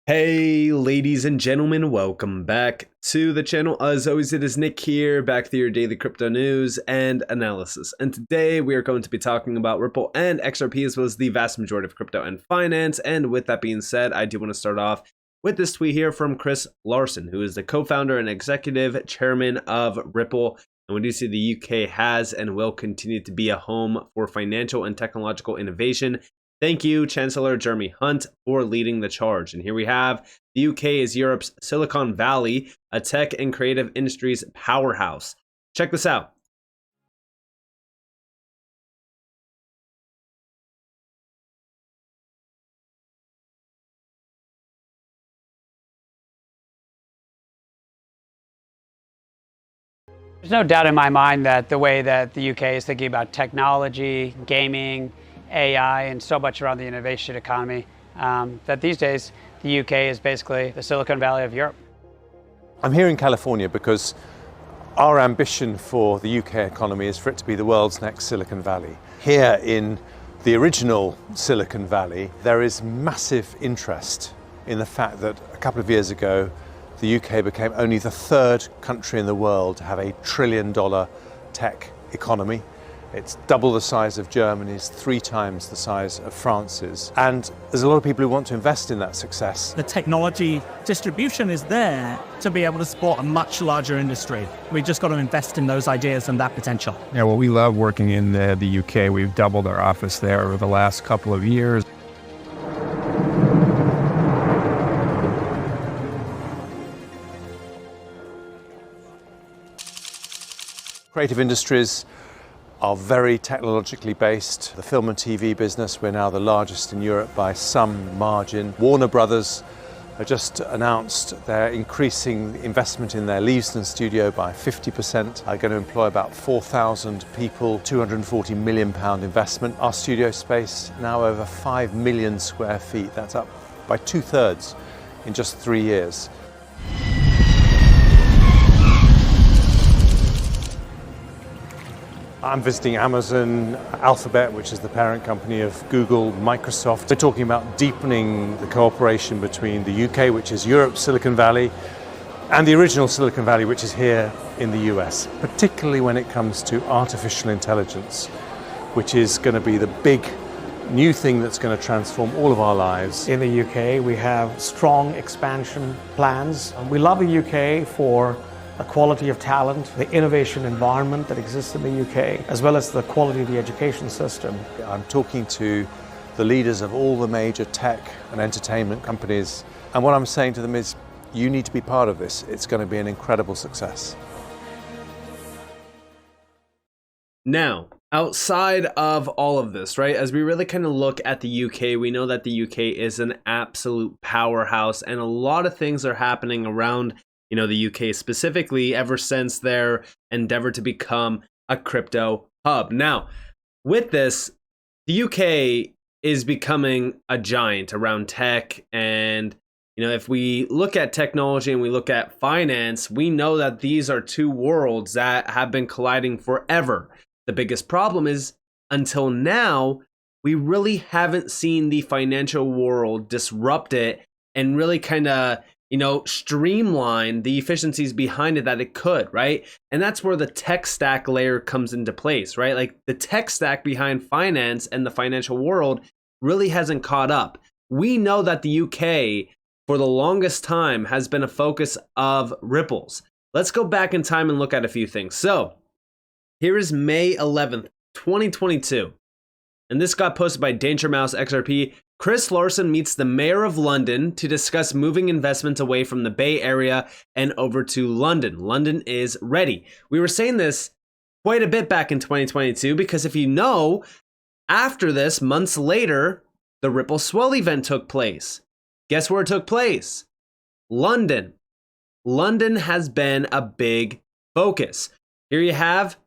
Hey ladies and gentlemen, welcome back to the channel. As always, it is Nick here, back with your daily crypto news and analysis. And today we are going to be talking about Ripple and XRP, as well as the vast majority of crypto and finance. And with that being said, I do want to start off with this tweet here from Chris Larsen, who is the co-founder and executive chairman of Ripple. And we do see the UK has and will continue to be a home for financial and technological innovation. Thank you, Chancellor Jeremy Hunt, for leading the charge. And here we have the UK is Europe's Silicon Valley, a tech and creative industries powerhouse. Check this out. There's no doubt in my mind that the way that the UK is thinking about technology, gaming, AI, and so much around the innovation economy, that these days the UK is basically the Silicon Valley of Europe. I'm here in California because our ambition for the UK economy is for it to be the world's next Silicon Valley. Here in the original Silicon Valley, there is massive interest in the fact that a couple of years ago, the UK became only the third country in the world to have a $1 trillion tech economy. It's double the size of Germany's, 3 times the size of France's. And there's a lot of people who want to invest in that success. The technology distribution is there to be able to support a much larger industry. We've just got to invest in those ideas and that potential. Yeah, well, we love working in the UK. We've doubled our office there over the last couple of years. Creative industries are very technologically based. The film and TV business, we're now the largest in Europe by some margin. Warner Brothers have just announced they're increasing investment in their Leavesden studio by 50%. Are going to employ about 4,000 people, £240 million investment. Our studio space now over 5 million square feet. That's up by 2/3 in just 3 years. I'm visiting Amazon, Alphabet, which is the parent company of Google, Microsoft. We're talking about deepening the cooperation between the UK, which is Europe's Silicon Valley, and the original Silicon Valley, which is here in the US, particularly when it comes to artificial intelligence, which is going to be the big new thing that's going to transform all of our lives. In the UK, we have strong expansion plans. We love the UK for the quality of talent, the innovation environment that exists in the UK, as well as the quality of the education system. I'm talking to the leaders of all the major tech and entertainment companies, and what I'm saying to them is, you need to be part of this. It's going to be an incredible success. Now, outside of all of this, right, as we really kind of look at the UK, we know that the UK is an absolute powerhouse, and a lot of things are happening around the UK specifically ever since their endeavor to become a crypto hub. Now, with this, the UK is becoming a giant around tech. And, if we look at technology and we look at finance, we know that these are two worlds that have been colliding forever. The biggest problem is, until now, we really haven't seen the financial world disrupt it and really kind of streamline the efficiencies behind it that it could, right? And that's where the tech stack layer comes into place, right? Like the tech stack behind finance and the financial world really hasn't caught up. We know that the UK for the longest time has been a focus of Ripple's. Let's go back in time and look at a few things. So here is May 11th, 2022. And this got posted by Danger Mouse XRP. Chris Larsen meets the mayor of London to discuss moving investments away from the Bay Area and over to London. London is ready. We were saying this quite a bit back in 2022 because if you know, after this, months later, the Ripple Swell event took place. Guess where it took place? London. London has been a big focus. Here you have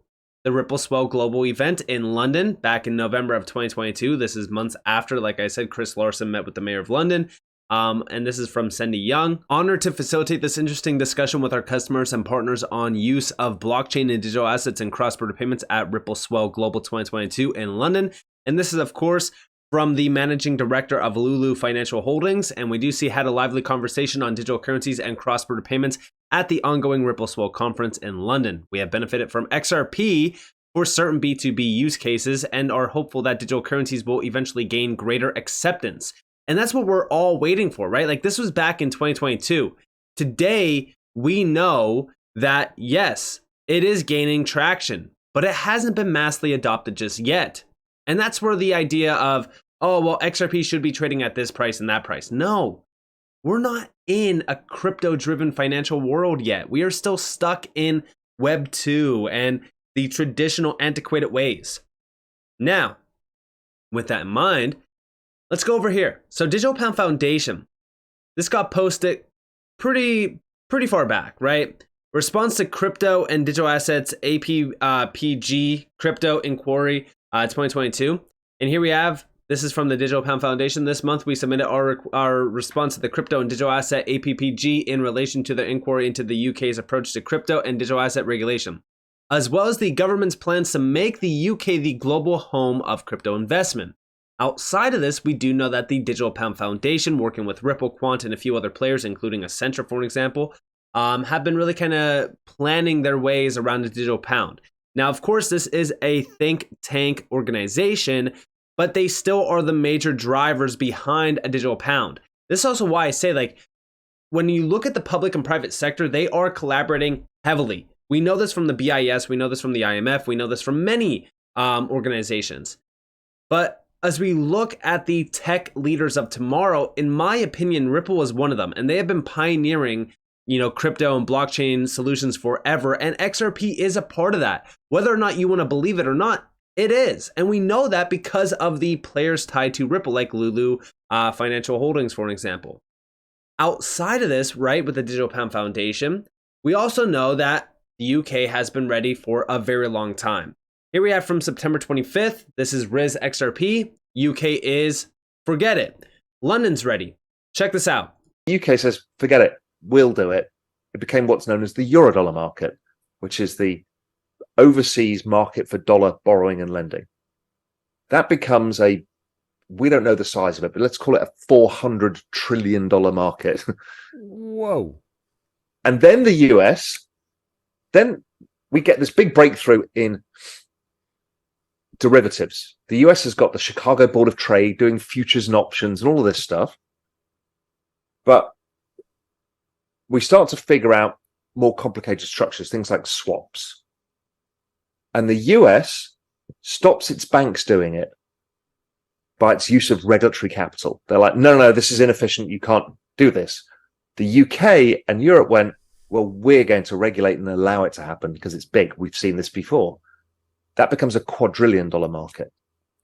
the Ripple Swell Global event in London back in November of 2022. This is months after, like I said, Chris Larsen met with the mayor of London. And this is from Cindy Young. Honored to facilitate this interesting discussion with our customers and partners on use of blockchain and digital assets and cross-border payments at Ripple Swell Global 2022 in London. And this is, of course, from the managing director of Lulu Financial Holdings, and we do see had a lively conversation on digital currencies and cross-border payments at the ongoing Ripple Swell conference in London. We have benefited from XRP for certain B2B use cases and are hopeful that digital currencies will eventually gain greater acceptance. And that's what we're all waiting for, right? Like, this was back in 2022. Today, we know that yes, it is gaining traction, but it hasn't been massively adopted just yet. And that's where the idea of, oh, well, XRP should be trading at this price and that price. No, we're not in a crypto-driven financial world yet. We are still stuck in Web 2 and the traditional antiquated ways. Now, with that in mind, let's go over here. So Digital Pound Foundation, this got posted pretty far back, right? Response to crypto and digital assets APPG crypto inquiry 2022. And here we have, this is from the Digital Pound Foundation. This month we submitted our response to the crypto and digital asset APPG in relation to the inquiry into the UK's approach to crypto and digital asset regulation, as well as the government's plans to make the UK the global home of crypto investment. Outside of this, we do know that the Digital Pound Foundation, working with Ripple, Quant, and a few other players, including Accenture, for an example, have been really kind of planning their ways around the digital pound. Now, of course, this is a think tank organization, but they still are the major drivers behind a digital pound. This is also why I say, like, when you look at the public and private sector, they are collaborating heavily. We know this from the BIS, we know this from the IMF, we know this from many organizations. But as we look at the tech leaders of tomorrow, in my opinion, Ripple is one of them, and they have been pioneering, you know, crypto and blockchain solutions forever, and XRP is a part of that. Whether or not you want to believe it or not, it is. And we know that because of the players tied to Ripple, like Lulu Financial Holdings, for an example. Outside of this, right, with the Digital Pound Foundation, we also know that the UK has been ready for a very long time. Here we have from September 25th, this is Riz XRP. UK is, forget it. London's ready. Check this out. The UK says, forget it. We'll do it. It became what's known as the Eurodollar market, which is the overseas market for dollar borrowing and lending. That becomes we don't know the size of it, but let's call it a $400 trillion market. Whoa. And then the US, then we get this big breakthrough in derivatives. The US has got the Chicago Board of Trade doing futures and options and all of this stuff. But we start to figure out more complicated structures, things like swaps. And the US stops its banks doing it by its use of regulatory capital. They're like, no, this is inefficient. You can't do this. The UK and Europe went, well, we're going to regulate and allow it to happen because it's big. We've seen this before. That becomes a quadrillion-dollar market.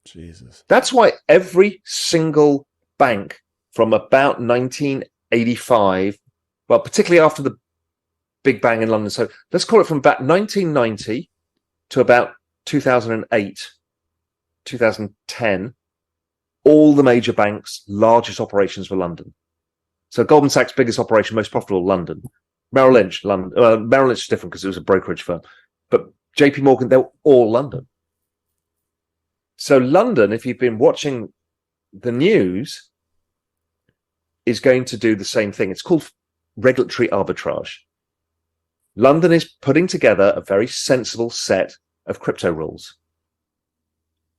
Jesus. That's why every single bank from about 1985, well, particularly after the Big Bang in London. So let's call it from about 1990 to about 2008, 2010, all the major banks' largest operations were London. So Goldman Sachs' biggest operation, most profitable, London. Merrill Lynch, London. Merrill Lynch is different because it was a brokerage firm. But JP Morgan, they're all London. So London, if you've been watching the news, is going to do the same thing. It's called regulatory arbitrage. London is putting together a very sensible set of crypto rules,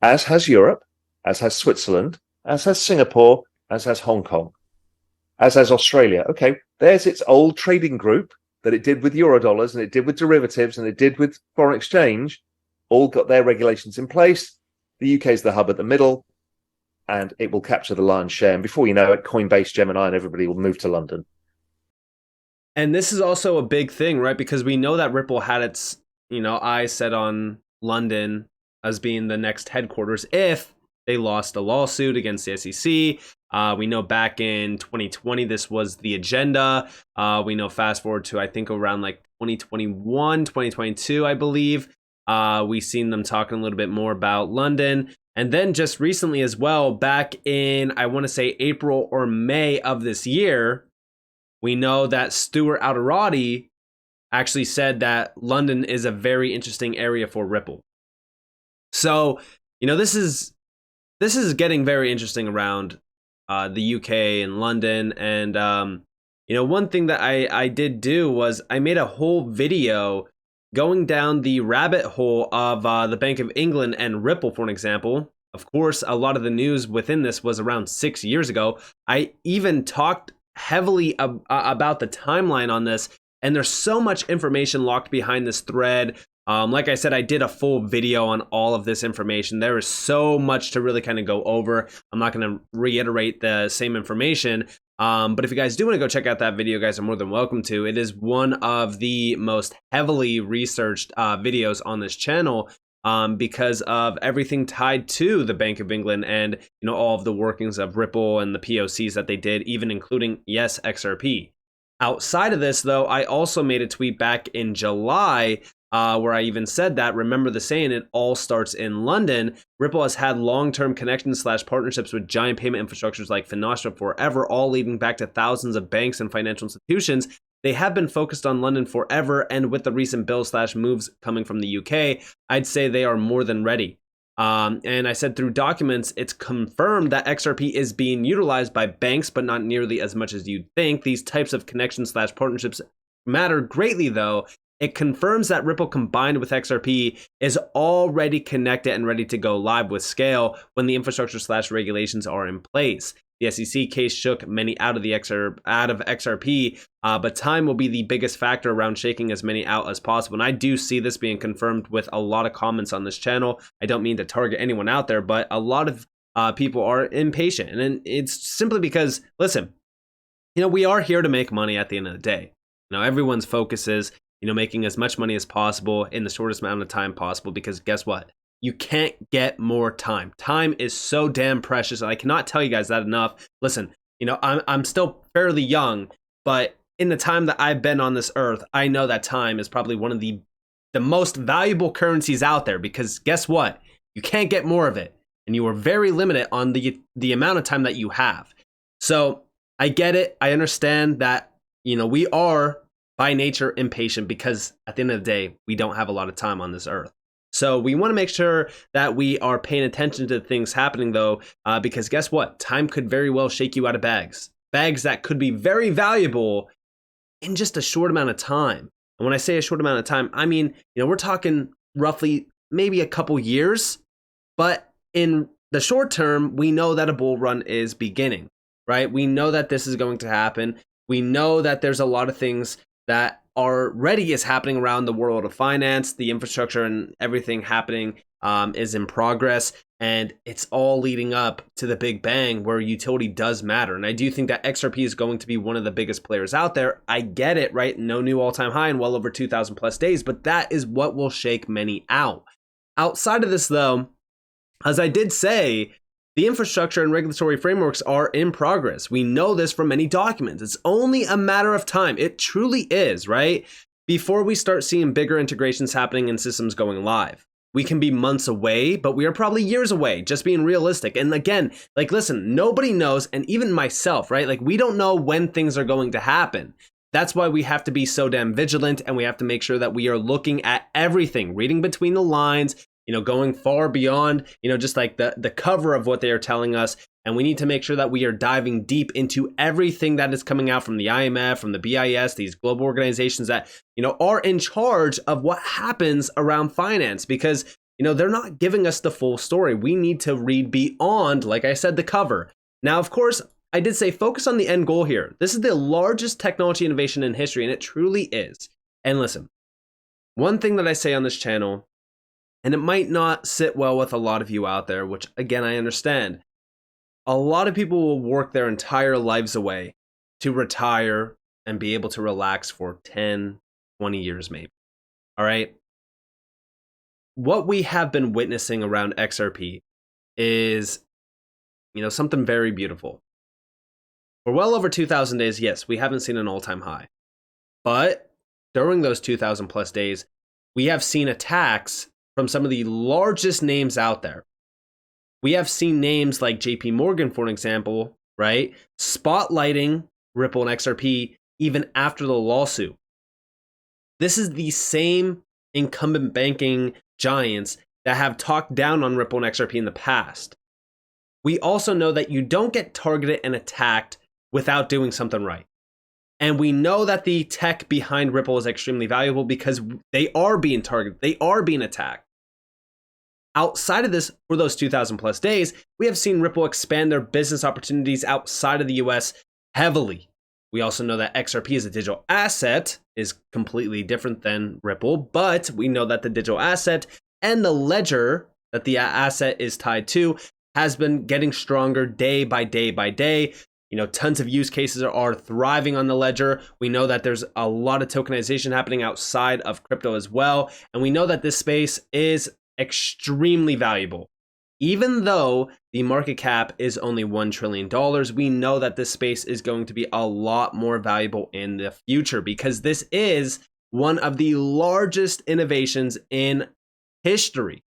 as has Europe, as has Switzerland, as has Singapore, as has Hong Kong, as has Australia. Okay, there's its old trading group that it did with Eurodollars and it did with derivatives and it did with foreign exchange, all got their regulations in place. The UK is the hub at the middle, and it will capture the lion's share. And before you know it, Coinbase, Gemini, and everybody will move to London. And this is also a big thing, right? Because we know that Ripple had its, eyes set on London as being the next headquarters if they lost a lawsuit against the SEC. We know back in 2020, this was the agenda. We know fast forward to, I think, around like 2021, 2022, I believe. We've seen them talking a little bit more about London. And then just recently as well, back in, I want to say April or May of this year, we know that Stuart Alderati actually said that London is a very interesting area for Ripple. So, this is this is getting very interesting around the UK and London. And, one thing that I did do was I made a whole video going down the rabbit hole of the Bank of England and Ripple, for an example. Of course, a lot of the news within this was around 6 years ago. I even talked heavily about the timeline on this, and there's so much information locked behind this thread. Like I said, I did a full video on all of this information. There is so much to really kind of go over. I'm not going to reiterate the same information. But if you guys do want to go check out that video, guys are more than welcome to. It is one of the most heavily researched videos on this channel because of everything tied to the Bank of England and all of the workings of Ripple and the POCs that they did, even including, yes, XRP. Outside of this, though, I also made a tweet back in July where I even said that, remember the saying, it all starts in London. Ripple has had long-term connections / partnerships with giant payment infrastructures like Finastra forever, all leading back to thousands of banks and financial institutions. They have been focused on London forever, and with the recent bills / moves coming from the UK, I'd say they are more than ready. And I said through documents, it's confirmed that XRP is being utilized by banks, but not nearly as much as you'd think. These types of connections / partnerships matter greatly, though. It confirms that Ripple combined with XRP is already connected and ready to go live with scale when the infrastructure / regulations are in place. The SEC case shook many out of XRP, but time will be the biggest factor around shaking as many out as possible. And I do see this being confirmed with a lot of comments on this channel. I don't mean to target anyone out there, but a lot of people are impatient. And it's simply because, listen, we are here to make money at the end of the day. Everyone's focus is, making as much money as possible in the shortest amount of time possible, because guess what? You can't get more time. Time is so damn precious, and I cannot tell you guys that enough. Listen, I'm still fairly young, but in the time that I've been on this earth, I know that time is probably one of the most valuable currencies out there, because guess what? You can't get more of it, and you are very limited on the amount of time that you have. So I get it. I understand that, we are by nature impatient, because at the end of the day, we don't have a lot of time on this earth. So we want to make sure that we are paying attention to things happening, though, because guess what? Time could very well shake you out of bags that could be very valuable in just a short amount of time. And when I say a short amount of time, I mean, we're talking roughly maybe a couple years, but in the short term, we know that a bull run is beginning, right? We know that this is going to happen. We know that there's a lot of things that already is happening around the world of finance. The infrastructure and everything happening is in progress, and it's all leading up to the big bang where utility does matter. And I do think that XRP is going to be one of the biggest players out there. I get it, right? No new all-time high in well over 2,000 plus days, but that is what will shake many out. Outside of this, though, as I did say, the infrastructure and regulatory frameworks are in progress. We know this from many documents. It's only a matter of time. It truly is, right? Before we start seeing bigger integrations happening and systems going live. We can be months away, but we are probably years away, just being realistic. And again, listen, nobody knows, and even myself, right? We don't know when things are going to happen. That's why we have to be so damn vigilant, and we have to make sure that we are looking at everything, reading between the lines, going far beyond, just the cover of what they are telling us. And we need to make sure that we are diving deep into everything that is coming out from the IMF, from the BIS, these global organizations that, are in charge of what happens around finance, because, they're not giving us the full story. We need to read beyond, like I said, the cover. Now, of course, I did say focus on the end goal here. This is the largest technology innovation in history, and it truly is. And listen, one thing that I say on this channel, and it might not sit well with a lot of you out there, which again, I understand. A lot of people will work their entire lives away to retire and be able to relax for 10, 20 years maybe. All right. What we have been witnessing around XRP is, something very beautiful. For well over 2,000 days, yes, we haven't seen an all-time high. But during those 2,000 plus days, we have seen attacks from some of the largest names out there. We have seen names like JP Morgan, for an example, right? Spotlighting Ripple and XRP even after the lawsuit. This is the same incumbent banking giants that have talked down on Ripple and XRP in the past. we also know that you don't get targeted and attacked without doing something right. And we know that the tech behind Ripple is extremely valuable because they are being targeted, they are being attacked. Outside of this, for those 2,000 plus days, we have seen Ripple expand their business opportunities outside of the US heavily. We also know that XRP as a digital asset is completely different than Ripple, but we know that the digital asset and the ledger that the asset is tied to has been getting stronger day by day by day. You know, tons of use cases are thriving on the ledger. We know that there's a lot of tokenization happening outside of crypto as well. And we know that this space is extremely valuable. Even though the market cap is only $1 trillion, we know that this space is going to be a lot more valuable in the future because this is one of the largest innovations in history.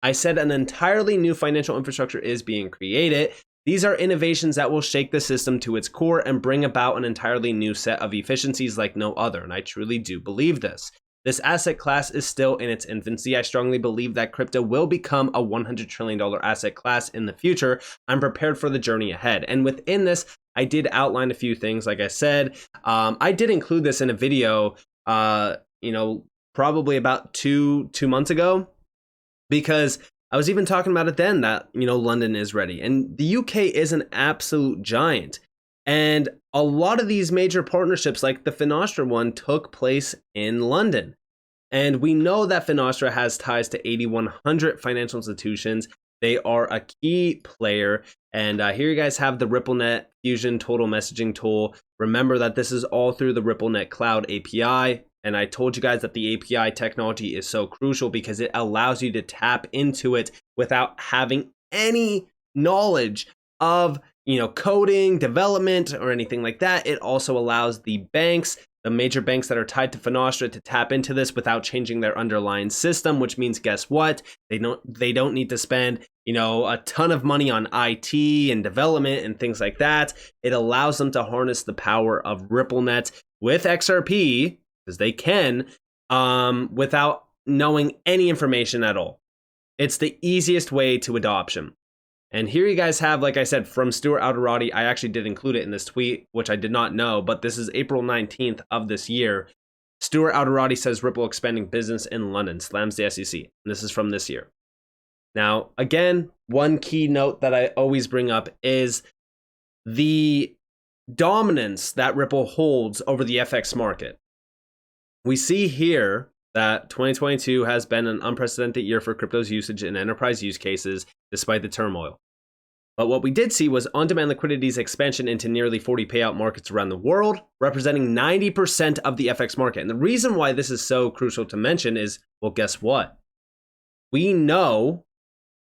I said an entirely new financial infrastructure is being created. These are innovations that will shake the system to its core and bring about an entirely new set of efficiencies like no other, and I truly do believe this. This asset class is still in its infancy. I strongly believe that crypto will become a $100 trillion asset class in the future. I'm prepared for the journey ahead. And within this, I did outline a few things. Like I said, I did include this in a video, probably about two months ago, because I was even talking about it then that, London is ready. And the UK is an absolute giant. And a lot of these major partnerships, like the Finastra one, took place in London. And we know that Finastra has ties to 8,100 financial institutions. They are a key player. And here you guys have the RippleNet Fusion Total Messaging tool. Remember that this is all through the RippleNet Cloud API. And I told you guys that the API technology is so crucial because it allows you to tap into it without having any knowledge of coding, development, or anything like that. It also allows the banks, the major banks that are tied to Finastra, to tap into this without changing their underlying system, which means guess what? They don't need to spend, a ton of money on IT and development and things like that. It allows them to harness the power of RippleNet with XRP, because they can, without knowing any information at all. It's the easiest way to adoption. And here you guys have, like I said, from Stuart Alderati. I actually did include it in this tweet, which I did not know, but this is April 19th of this year. Stuart Alderati says Ripple expanding business in London, slams the SEC. And this is from this year. Now, again, one key note that I always bring up is the dominance that Ripple holds over the FX market. We see here that 2022 has been an unprecedented year for crypto's usage in enterprise use cases, despite the turmoil. But what we did see was on-demand liquidity's expansion into nearly 40 payout markets around the world, representing 90% of the FX market. And the reason why this is so crucial to mention is, well, guess what? We know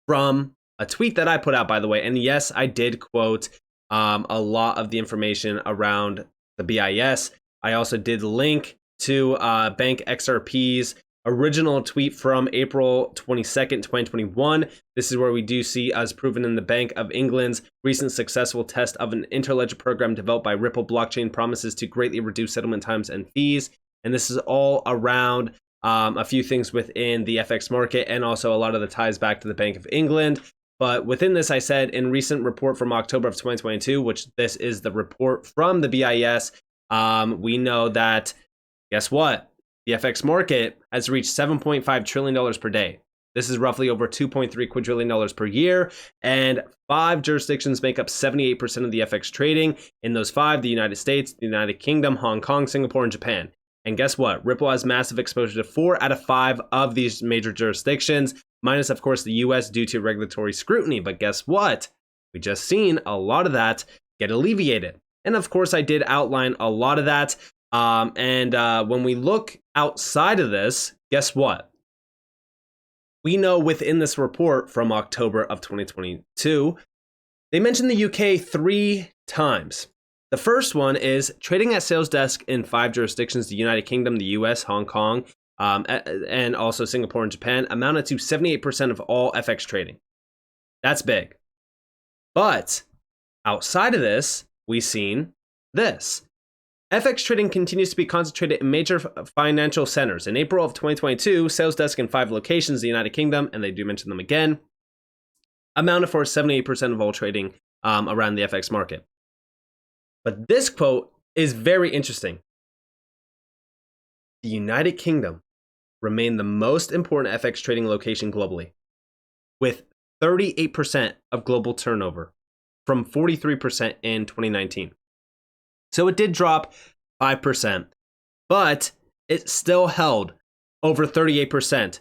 from a tweet that I put out, by the way, and yes, I did quote a lot of the information around the BIS. I also did link to Bank XRP's original tweet from April 22nd, 2021. This is where we do see, as proven in the Bank of England's recent successful test of an interledger program developed by Ripple blockchain, promises to greatly reduce settlement times and fees. And this is all around a few things within the FX market, and also a lot of the ties back to the Bank of England. But within this, I said in recent report from October of 2022, which this is the report from the BIS, we know that, guess what? The FX market has reached $7.5 trillion per day. This is roughly over $2.3 quadrillion per year, and 5 jurisdictions make up 78% of the FX trading. In those 5, the United States, the United Kingdom, Hong Kong, Singapore, and Japan. And guess what? Ripple has massive exposure to 4 out of 5 of these major jurisdictions, minus, of course, the US due to regulatory scrutiny. But guess what? We just seen a lot of that get alleviated. And of course, I did outline a lot of that. When we look outside of this, guess what? We know within this report from October of 2022, they mentioned the UK 3 times. The first one is trading at sales desk in 5 jurisdictions, the United Kingdom, the US, Hong Kong, and also Singapore and Japan, amounted to 78% of all FX trading. That's big. But outside of this, we've seen this. FX trading continues to be concentrated in major financial centers. In April of 2022, sales desk in 5 locations, the United Kingdom, and they do mention them again, amounted for 78% of all trading around the FX market. But this quote is very interesting. The United Kingdom remained the most important FX trading location globally, with 38% of global turnover from 43% in 2019. So it did drop 5%, but it still held over 38%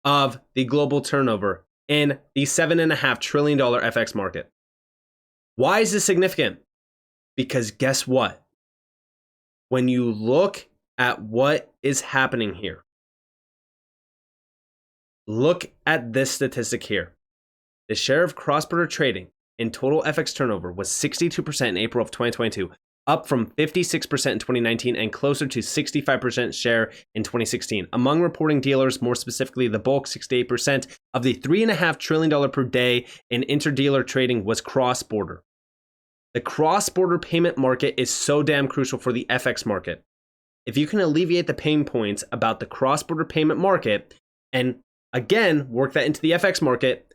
of the global turnover in the $7.5 trillion FX market. Why is this significant? Because guess what? When you look at what is happening here, look at this statistic here. The share of cross-border trading in total FX turnover was 62% in April of 2022, up from 56% in 2019 and closer to 65% share in 2016. Among reporting dealers, more specifically the bulk, 68% of the $3.5 trillion per day in interdealer trading was cross-border. The cross-border payment market is so damn crucial for the FX market. If you can alleviate the pain points about the cross-border payment market and again work that into the FX market,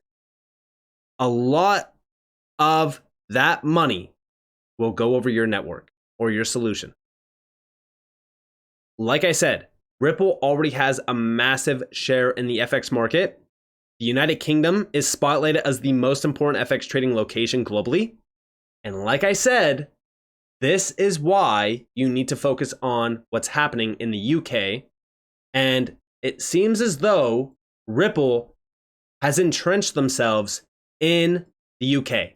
a lot of that money will go over your network or your solution. Like I said, Ripple already has a massive share in the FX market. The United Kingdom is spotlighted as the most important FX trading location globally. And like I said, this is why you need to focus on what's happening in the UK. And it seems as though Ripple has entrenched themselves in the UK.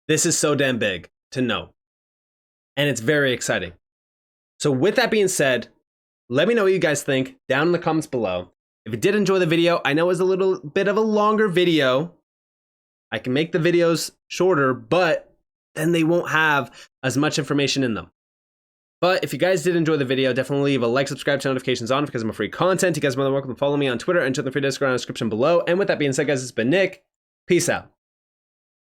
This is so damn big to know. And it's very exciting. So with that being said, let me know what you guys think down in the comments below. If you did enjoy the video, I know it was a little bit of a longer video. I can make the videos shorter, but then they won't have as much information in them. But if you guys did enjoy the video, definitely leave a like, subscribe, turn notifications on because I'm a free content. You guys are more than welcome to follow me on Twitter and check the free Discord in the description below. And with that being said, guys, it's been Nick. Peace out.